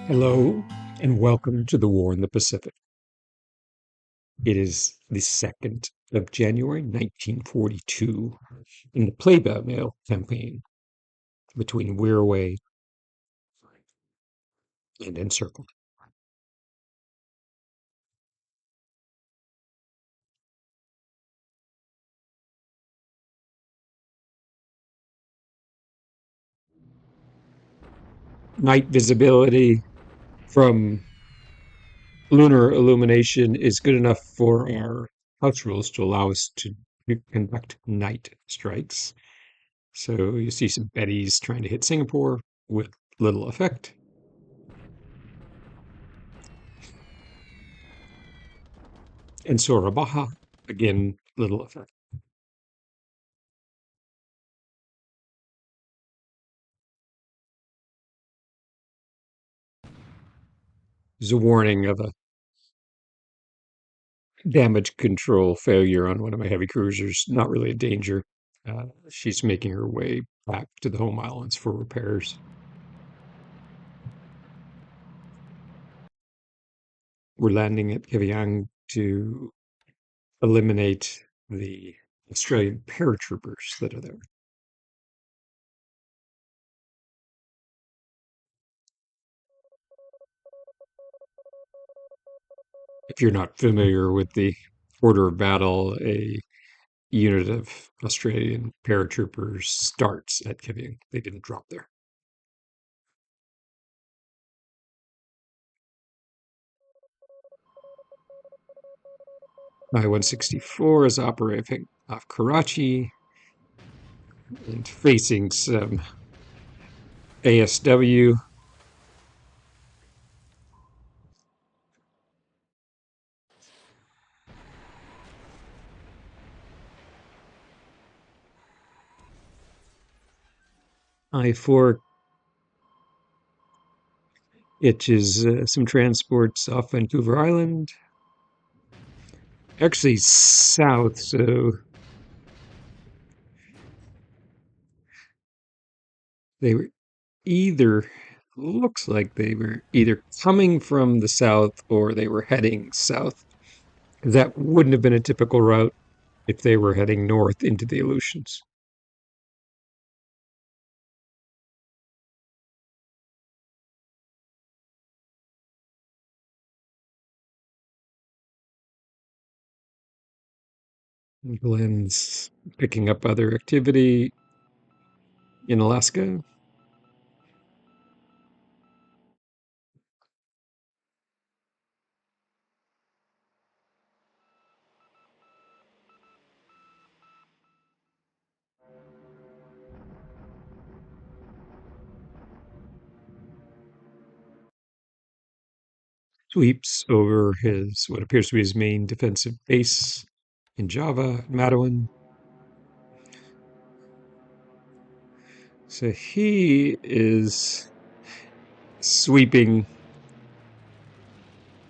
Hello and welcome to the War in the Pacific. It is the 2nd of January 1942 in the play-by-mail campaign between Wirraway and Encircled. Night visibility from lunar illumination is good enough for our house rules to allow us to conduct night strikes. So you see some Bettys trying to hit Singapore with little effect. And Soerabaja, again, little effect. There's a warning of a damage control failure on one of my heavy cruisers. Not really a danger. She's making her way back to the home islands for repairs. We're landing at Kavieng to eliminate the Australian paratroopers that are there. If you're not familiar with the order of battle, a unit of Australian paratroopers starts at Kavieng. They didn't drop there. I-164 is operating off Karachi and facing some ASW. I-4 itches some transports off Vancouver Island. Actually south, so they were either, looks like they were either coming from the south or they were heading south. That wouldn't have been a typical route if they were heading north into the Aleutians. Glenn's picking up other activity in Alaska. Sweeps over his what appears to be his main defensive base in Java, Matawan. So he is sweeping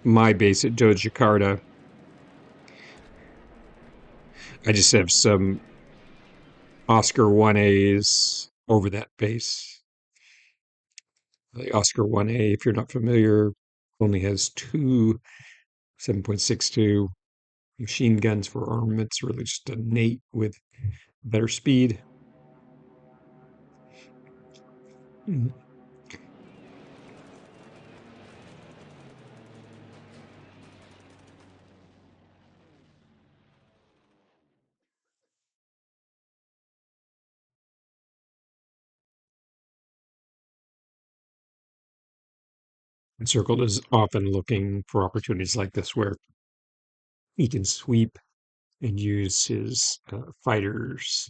my base at Jakarta. I just have some Oscar 1As over that base. The Oscar 1A, if you're not familiar, only has two 7.62 machine guns for armaments, really just a Nate with better speed. Encircled is often looking for opportunities like this where he can sweep and use his fighters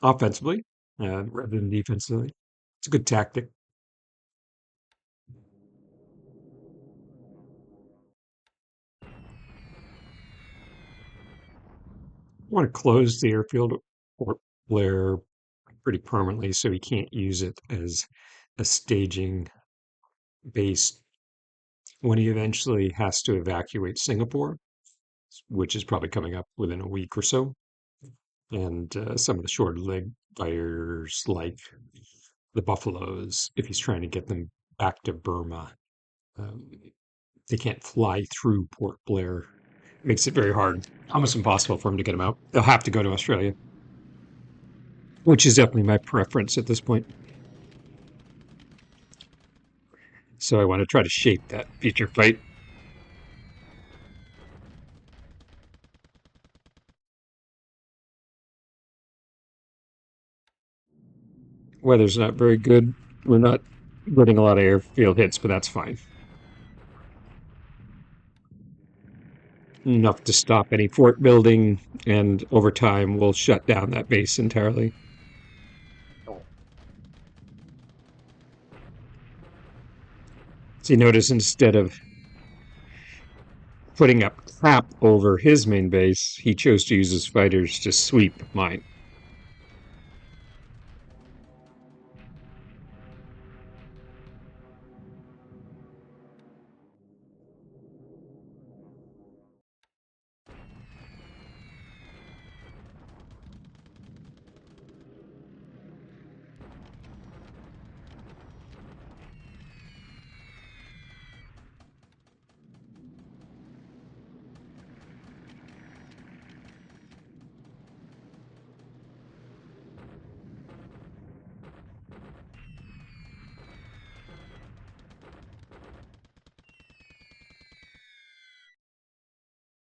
offensively rather than defensively. It's a good tactic. I want to close the airfield or Blair pretty permanently so he can't use it as a staging base when he eventually has to evacuate Singapore, which is probably coming up within a week or so. And some of the short leg fighters like the Buffaloes, if he's trying to get them back to Burma. Um, they can't fly through Port Blair. Makes it very hard, almost impossible for them to get them out. They'll have to go to Australia, which is definitely my preference at this point. So I want to try to shape that future fight. Weather's not very good. We're not getting a lot of airfield hits, but that's fine. Enough to stop any fort building, and over time we'll shut down that base entirely. So you notice instead of putting up cap over his main base, he chose to use his fighters to sweep mine.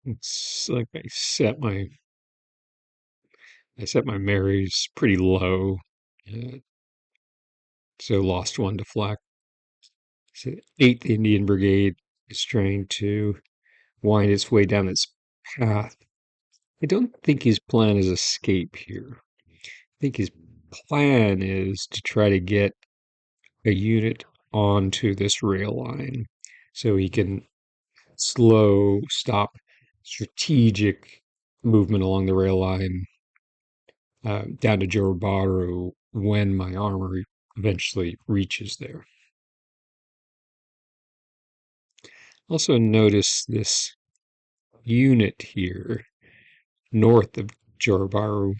It's like I set my Marys pretty low, uh, so lost one to flak. So 8th Indian Brigade is trying to wind its way down its path. I don't think his plan is escape here. I think his plan is to try to get a unit onto this rail line so he can stop strategic movement along the rail line down to Jorobaru when my armor eventually reaches there. Also notice this unit here north of Jorobaru.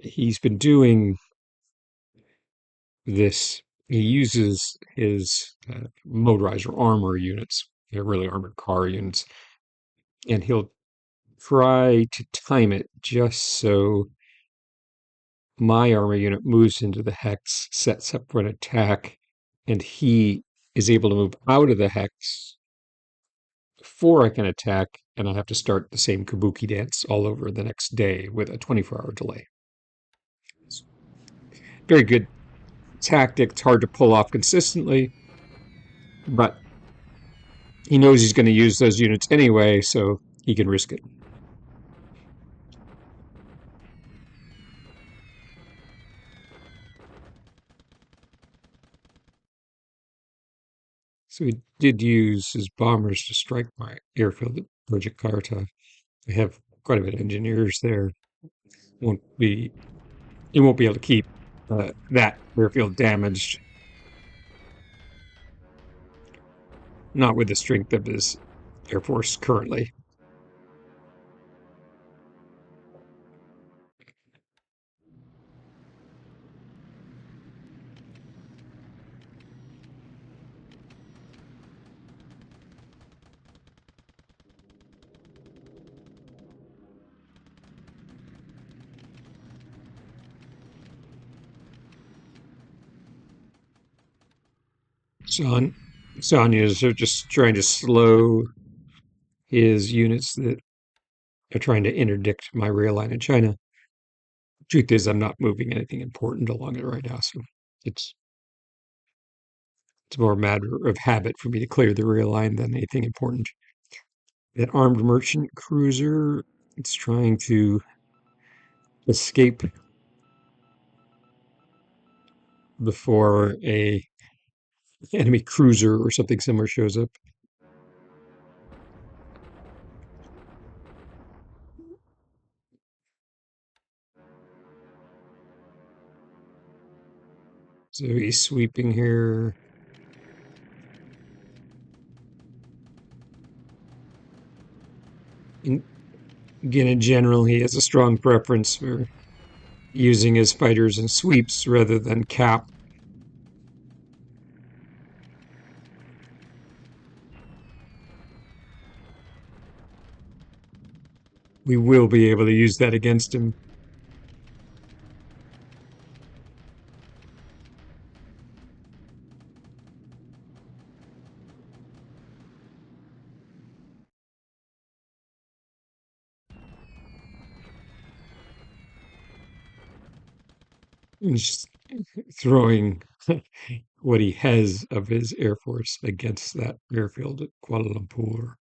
He's been doing this. He uses his motorizer armor units, they're really armored car units, and he'll try to time it just so my armor unit moves into the hex, sets up for an attack, and he is able to move out of the hex before I can attack, and I have to start the same kabuki dance all over the next day with a 24-hour delay. It's very good tactic. It's hard to pull off consistently, but he knows he's going to use those units anyway, so he can risk it. So he did use his bombers to strike my airfield at Project Karta. I have quite a bit of engineers there. Won't be He won't be able to keep that airfield damaged. Not with the strength of his air force currently. Son, Sonya's are just trying to slow his units that are trying to interdict my rail line in China. Truth is, I'm not moving anything important along it right now, so it's it's more a matter of habit for me to clear the rail line than anything important. That armed merchant cruiser, it's trying to escape before a enemy cruiser or something similar shows up. So he's sweeping here. In, Again, in general, he has a strong preference for using his fighters in sweeps rather than cap. We will be able to use that against him. He's just throwing what he has of his Air Force against that airfield at Kuala Lumpur.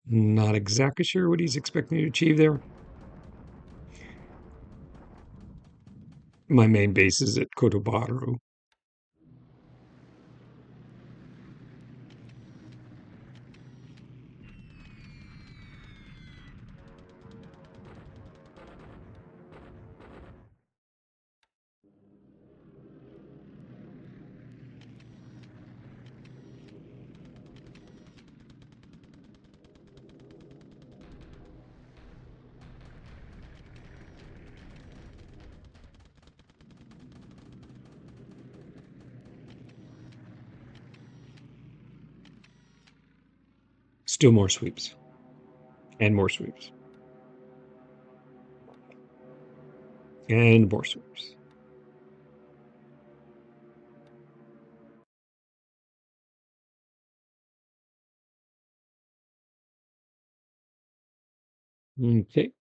Not exactly sure what he's expecting to achieve there. My main base is at Cotobaru. Still more sweeps and more sweeps and more sweeps. Okay.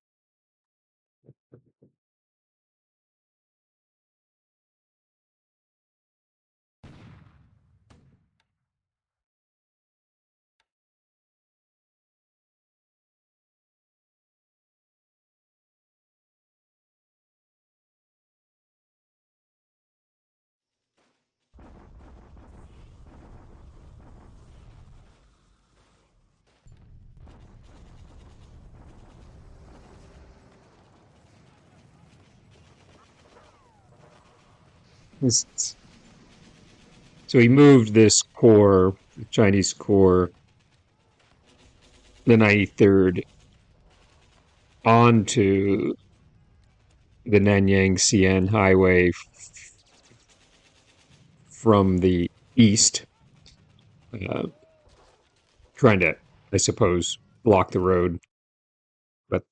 This, so he moved this corps, the Chinese corps, the 93rd, onto the Nanyang Xi'an Highway from the east, uh, trying to, I suppose, block the road, but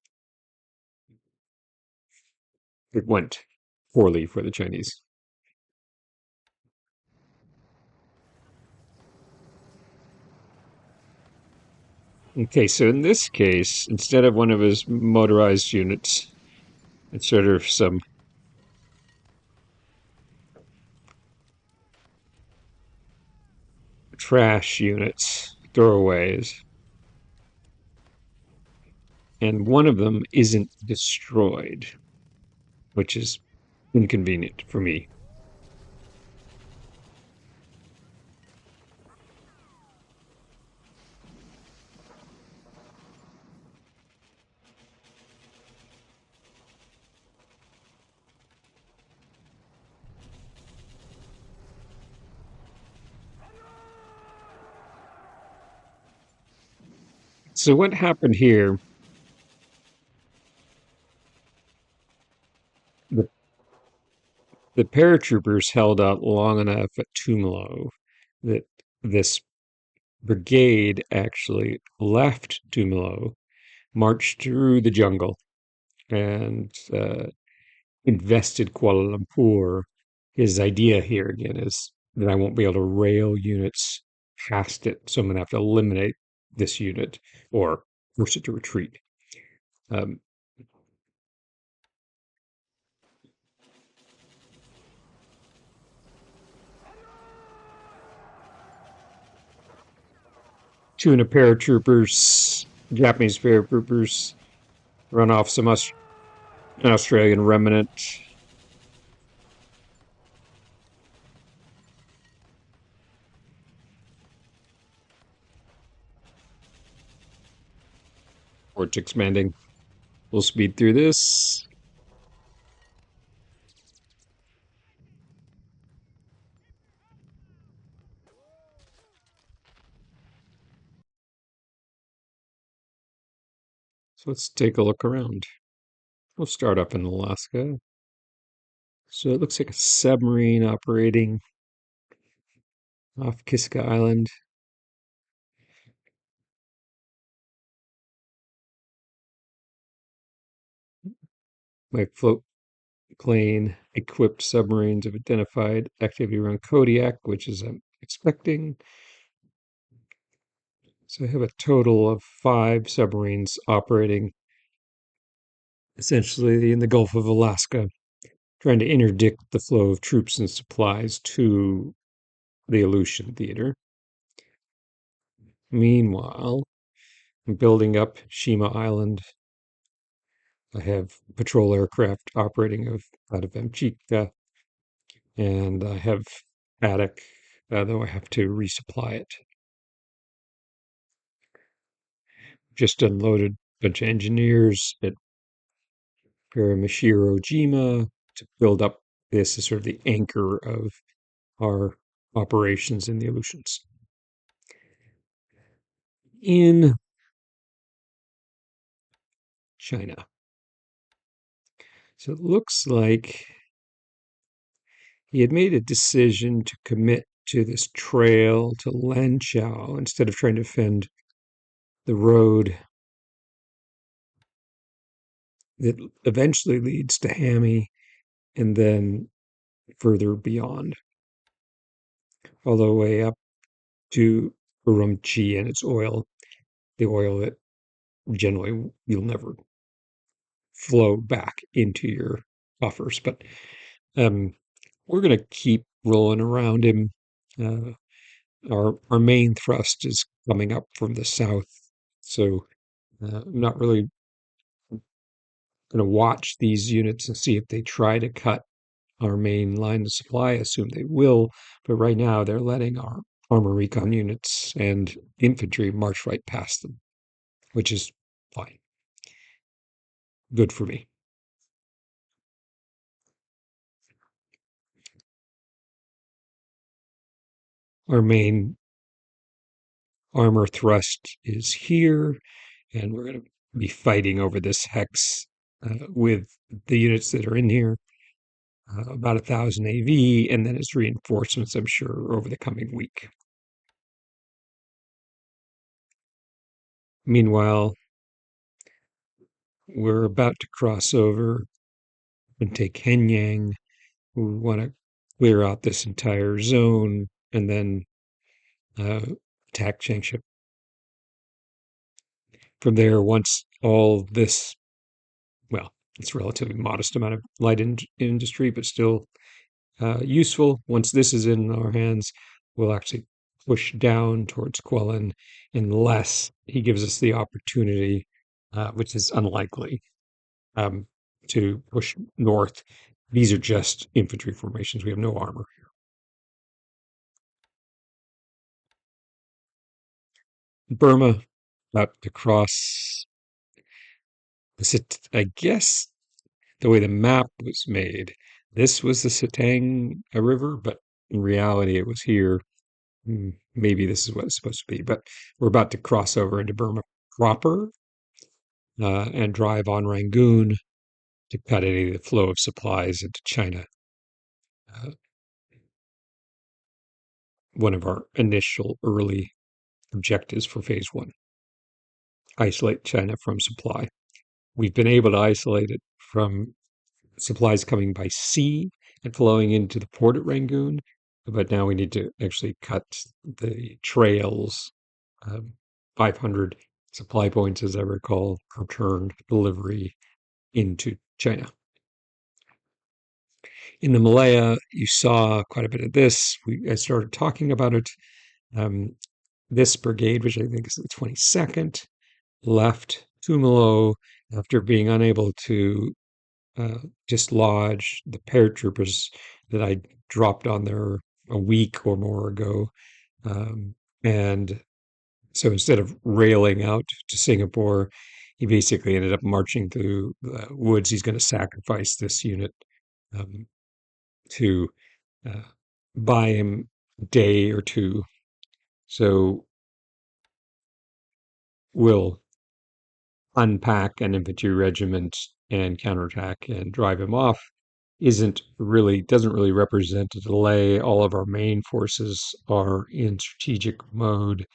it went poorly for the Chinese. Okay, so in this case, instead of one of his motorized units, it's sort of some trash units, throwaways, and one of them isn't destroyed, which is inconvenient for me. So what happened here? The, the paratroopers held out long enough at Tumalo that this brigade actually left Tumalo, marched through the jungle, and invested Kuala Lumpur. His idea here again is that I won't be able to rail units past it, so I'm going to have to eliminate this unit or force it to retreat. Um, Two and a paratroopers, Japanese paratroopers, run off some an Australian remnant. Fort's expanding. We'll speed through this. So let's take a look around. We'll start up in Alaska. So it looks like a submarine operating off Kiska Island. My float plane equipped submarines have identified activity around Kodiak, which is I'm expecting. So I have a total of 5 submarines operating essentially in the Gulf of Alaska, trying to interdict the flow of troops and supplies to the Aleutian Theater. Meanwhile, I'm building up Shima Island. I have patrol aircraft operating out of Amchitka, and I have Attic, though I have to resupply it. Just unloaded a bunch of engineers at Paramashiro Jima to build up this as sort of the anchor of our operations in the Aleutians. In China. So it looks like he had made a decision to commit to this trail to Lanchao instead of trying to defend the road that eventually leads to Hami and then further beyond, all the way up to Urumqi and its oil, the oil that generally you'll never flow back into your buffers. But um, we're going to keep rolling around him. Uh, our main thrust is coming up from the south, so I'm not really going to watch these units and see if they try to cut our main line of supply. I assume they will, but right now they're letting our armor recon units and infantry march right past them, which is fine. Good for me. Our main armor thrust is here, and we're going to be fighting over this hex with the units that are in here. About 1,000 AV, and then its reinforcements, I'm sure, over the coming week. Meanwhile, we're about to cross over and take Henyang. We want to clear out this entire zone and then attack Changship. From there, once all this, well, it's a relatively modest amount of light industry, but still useful. Once this is in our hands, we'll actually push down towards Quellen unless he gives us the opportunity, which is unlikely, um, to push north. These are just infantry formations. We have no armor here. Burma, about to cross. I guess the way the map was made, this was the Sitang River, but in reality, it was here. Maybe this is what it's supposed to be, but we're about to cross over into Burma proper and drive on Rangoon to cut any of the flow of supplies into China. Uh, one of our initial early objectives for phase 1. Isolate China from supply. We've been able to isolate it from supplies coming by sea and flowing into the port at Rangoon, but now we need to actually cut the trails. 500 supply points, as I recall, per turn delivery into China. In the Malaya, you saw quite a bit of this. I started talking about it. This brigade, which I think is the 22nd, left Tumalo after being unable to dislodge the paratroopers that I dropped on there a week or more ago. And so instead of railing out to Singapore, he basically ended up marching through the woods. He's going to sacrifice this unit um, to uh, buy him a day or two. So we'll unpack an infantry regiment and counterattack and drive him off. Doesn't really represent a delay. All of our main forces are in strategic mode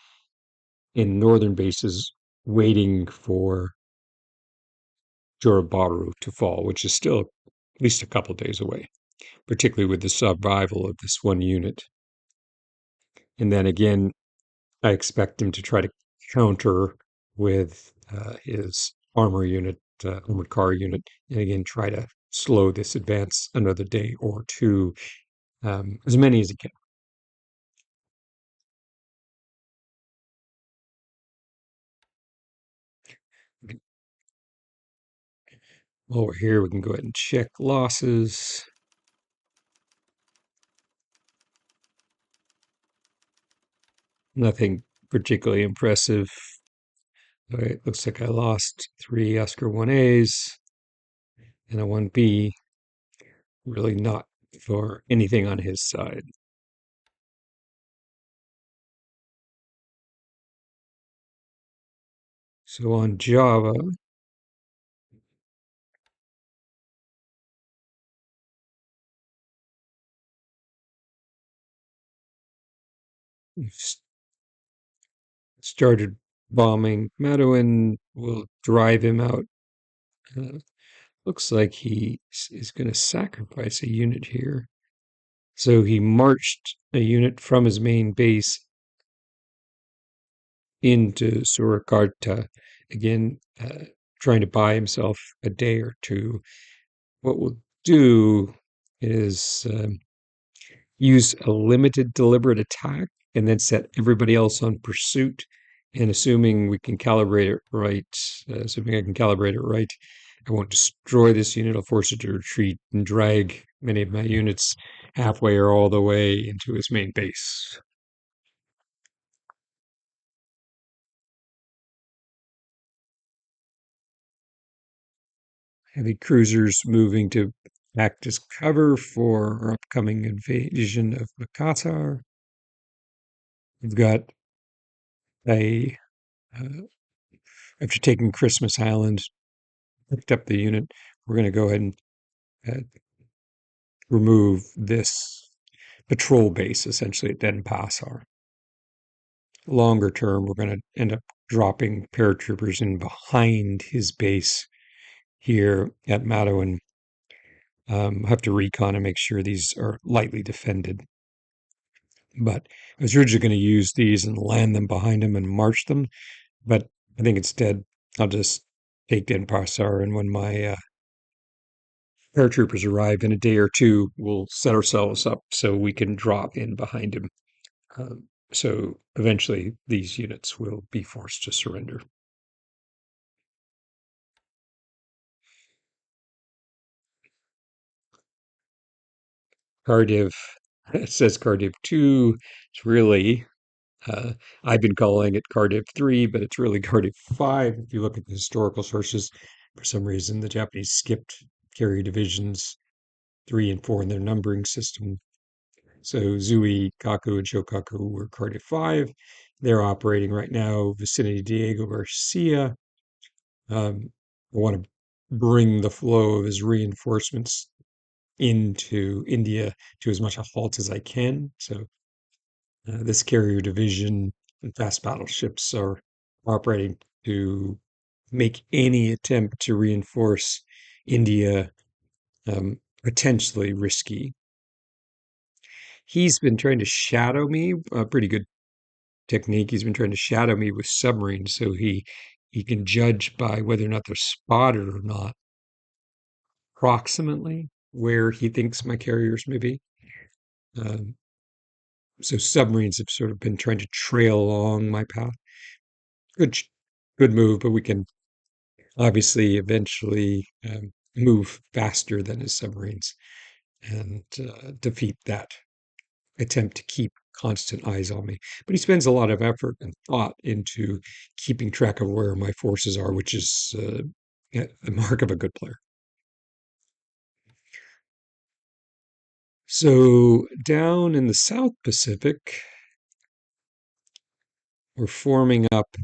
in northern bases, waiting for Soerabaja to fall, which is still at least a couple days away, particularly with the survival of this one unit. And then again, I expect him to try to counter with his armored car unit, and again try to slow this advance another day or two, as many as he can. While we're here, we can go ahead and check losses. Nothing particularly impressive. All right, looks like I lost 3 Oscar 1As and a 1B. Really not for anything on his side. So on Java, we've started bombing Madeline. We'll drive him out. Uh, Looks like he is going to sacrifice a unit here. So he marched a unit from his main base into Surakarta, again, trying to buy himself a day or two. What we'll do is use a limited deliberate attack and then set everybody else on pursuit. And assuming we can calibrate it right, assuming I can calibrate it right, I won't destroy this unit. I'll force it to retreat and drag many of my units halfway or all the way into his main base. Heavy cruisers moving to act as cover for our upcoming invasion of Makassar. We've got a, after taking Christmas Island, picked up the unit. We're going to go ahead and uh, remove this patrol base essentially at Denpasar. Longer term, we're going to end up dropping paratroopers in behind his base here at Madawan. Have to recon and make sure these are lightly defended. But I was originally going to use these and land them behind him and march them, but I think instead I'll just take Denpasar, and when my paratroopers arrive in a day or two, we'll set ourselves up so we can drop in behind him. So eventually these units will be forced to surrender. Cardiff, it says Cardiff 2. It's really, uh, I've been calling it Cardiff 3, but it's really Cardiff 5. If you look at the historical sources, for some reason, the Japanese skipped carrier divisions 3 and 4 in their numbering system. So Zui, Kaku, and Shokaku were Cardiff 5. They're operating right now vicinity Diego Garcia. I want to bring the flow of his reinforcements into India to as much a halt as I can. So this carrier division and fast battleships are operating to make any attempt to reinforce India potentially risky. He's been trying to shadow me, a pretty good technique. He's been trying to shadow me with submarines so he can judge by whether or not they're spotted or not, approximately where he thinks my carriers may be. Um, so submarines have sort of been trying to trail along my path. Good, good move, but we can obviously eventually move faster than his submarines and defeat that attempt to keep constant eyes on me. But he spends a lot of effort and thought into keeping track of where my forces are, which is the mark of a good player. So down in the South Pacific, we're forming up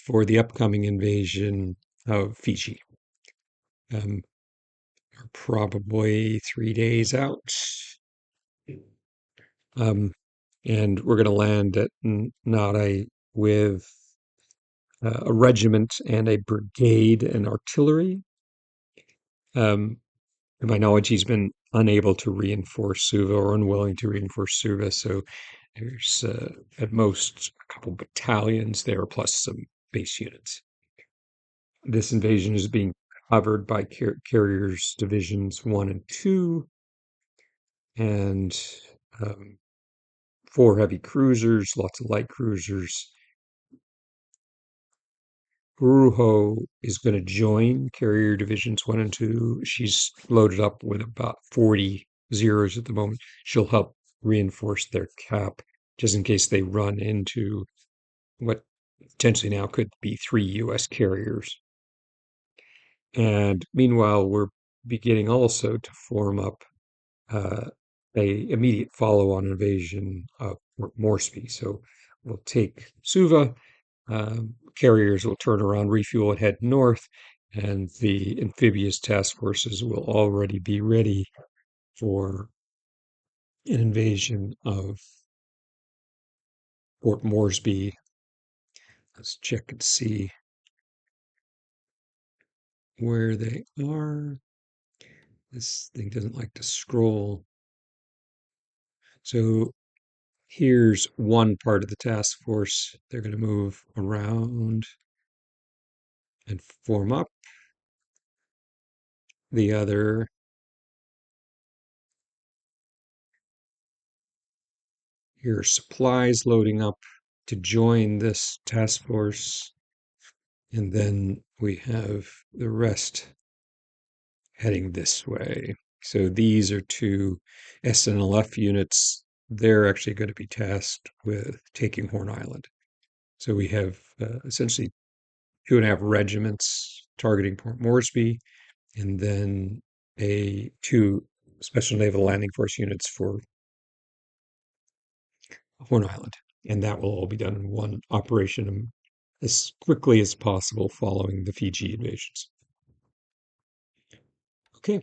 for the upcoming invasion of Fiji. We're probably 3 days out. Um, and we're going to land at Nare with a regiment and a brigade and artillery. Um, to my knowledge, he's been unable to reinforce Suva or unwilling to reinforce Suva. So there's at most a couple battalions there, plus some base units. This invasion is being covered by carriers divisions 1 and 2 and um, 4 heavy cruisers, lots of light cruisers. Uruho is going to join carrier divisions 1 and 2. She's loaded up with about 40 zeros at the moment. She'll help reinforce their cap just in case they run into what potentially now could be 3 US carriers. And meanwhile, we're beginning also to form up uh, a immediate follow-on invasion of Moresby. So we'll take Suva, carriers will turn around, refuel, and head north, and the amphibious task forces will already be ready for an invasion of Fort Moresby. Let's check and see where they are. This thing doesn't like to scroll. So here's one part of the task force. They're going to move around and form up. The other, here are supplies loading up to join this task force. And then we have the rest heading this way. So these are 2 SNLF units. They're actually going to be tasked with taking Horn Island. So we have essentially 2.5 regiments targeting Port Moresby, and then 2 Special Naval Landing Force units for Horn Island. And that will all be done in one operation as quickly as possible following the Fiji invasions. Okay,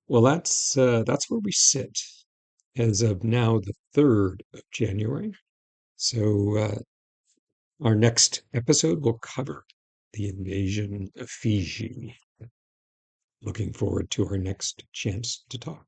well that's where we sit as of now, the 3rd of January. So our next episode will cover the invasion of Fiji. Looking forward to our next chance to talk.